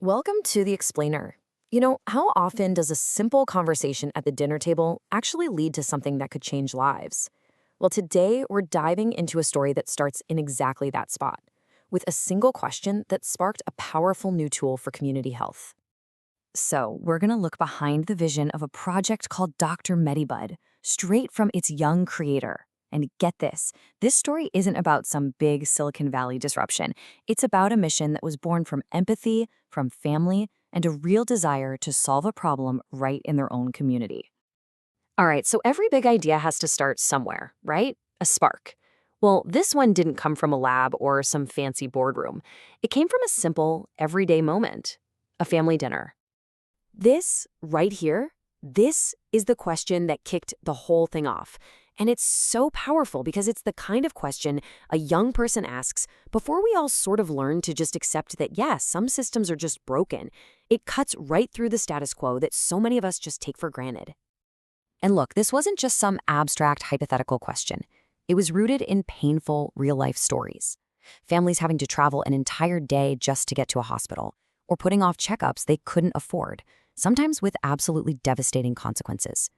Welcome to The Explainer. How often does a simple conversation at the dinner table actually lead to something that could change lives? Well, today we're diving into a story that starts in exactly that spot, with a single question that sparked a powerful new tool for community health. So, we're going to look behind the vision of a project called Dr Medibud, straight from its young creator. And get this story isn't about some big Silicon Valley disruption. It's about a mission that was born from empathy, from family, and a real desire to solve a problem right in their own community. All right, so every big idea has to start somewhere, right? A spark. Well, this one didn't come from a lab or some fancy boardroom. It came from a simple, everyday moment, a family dinner. This, right here, this is the question that kicked the whole thing off. And it's so powerful because it's the kind of question a young person asks before we all sort of learn to just accept that, yes, some systems are just broken. It cuts right through the status quo that so many of us just take for granted. And look, this wasn't just some abstract hypothetical question. It was rooted in painful, real-life stories. Families having to travel an entire day just to get to a hospital, or putting off checkups they couldn't afford, sometimes with absolutely devastating consequences.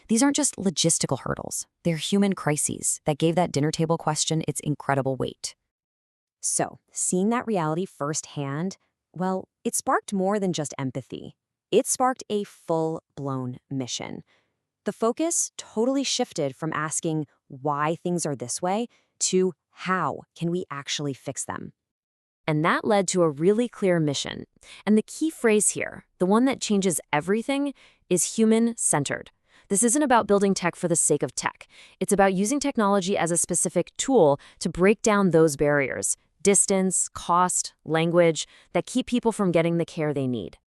These aren't just logistical hurdles, they're human crises that gave that dinner table question its incredible weight. So, seeing that reality firsthand, well, it sparked more than just empathy. It sparked a full-blown mission. The focus totally shifted from asking why things are this way to how can we actually fix them. And that led to a really clear mission. And the key phrase here, the one that changes everything, is human-centered. This isn't about building tech for the sake of tech. It's about using technology as a specific tool to break down those barriers, distance, cost, language, that keep people from getting the care they need.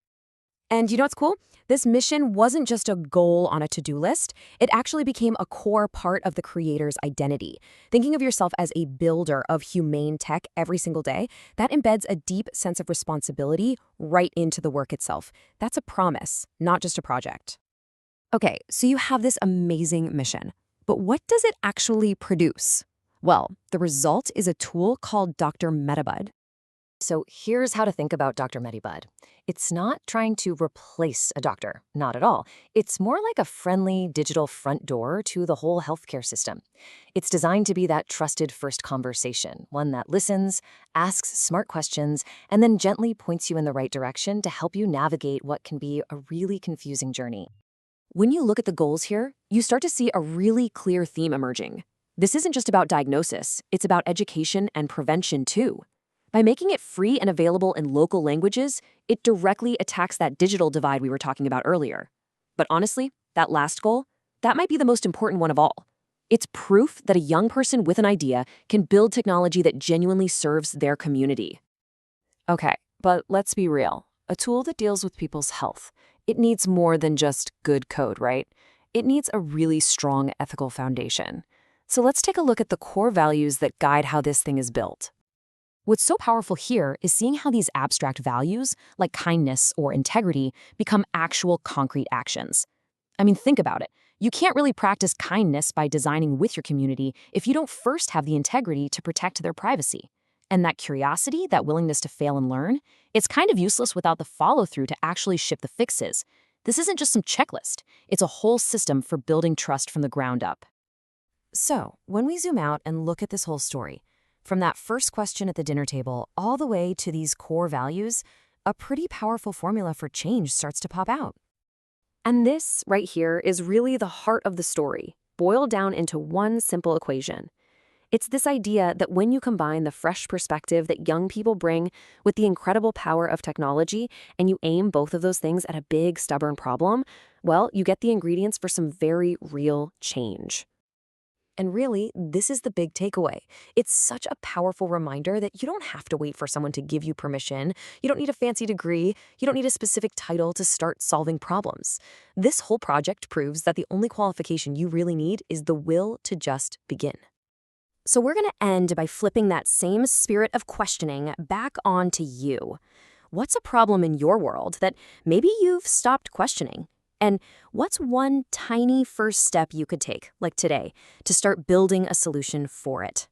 And you know what's cool? This mission wasn't just a goal on a to-do list. It actually became a core part of the creator's identity. Thinking of yourself as a builder of humane tech every single day, that embeds a deep sense of responsibility right into the work itself. That's a promise, not just a project. Okay, so you have this amazing mission, but what does it actually produce? Well, the result is a tool called Dr Medibud. So here's how to think about Dr Medibud. It's not trying to replace a doctor, not at all. It's more like a friendly digital front door to the whole healthcare system. It's designed to be that trusted first conversation, one that listens, asks smart questions, and then gently points you in the right direction to help you navigate what can be a really confusing journey. When you look at the goals here, you start to see a really clear theme emerging. This isn't just about diagnosis, it's about education and prevention too. By making it free and available in local languages, it directly attacks that digital divide we were talking about earlier. But honestly, that last goal, that might be the most important one of all. It's proof that a young person with an idea can build technology that genuinely serves their community. Okay, but let's be real. A tool that deals with people's health, it needs more than just good code, right? It needs a really strong ethical foundation. So let's take a look at the core values that guide how this thing is built. What's so powerful here is seeing how these abstract values, like kindness or integrity, become actual concrete actions. I mean, think about it. You can't really practice kindness by designing with your community if you don't first have the integrity to protect their privacy. And that curiosity, that willingness to fail and learn, it's kind of useless without the follow-through to actually ship the fixes. This isn't just some checklist. It's a whole system for building trust from the ground up. So, when we zoom out and look at this whole story, from that first question at the dinner table all the way to these core values, a pretty powerful formula for change starts to pop out. And this, right here, is really the heart of the story, boiled down into one simple equation. It's this idea that when you combine the fresh perspective that young people bring with the incredible power of technology, and you aim both of those things at a big, stubborn problem, well, you get the ingredients for some very real change. And really, this is the big takeaway. It's such a powerful reminder that you don't have to wait for someone to give you permission. You don't need a fancy degree. You don't need a specific title to start solving problems. This whole project proves that the only qualification you really need is the will to just begin. So we're going to end by flipping that same spirit of questioning back onto you. What's a problem in your world that maybe you've stopped questioning? And what's one tiny first step you could take, like today, to start building a solution for it?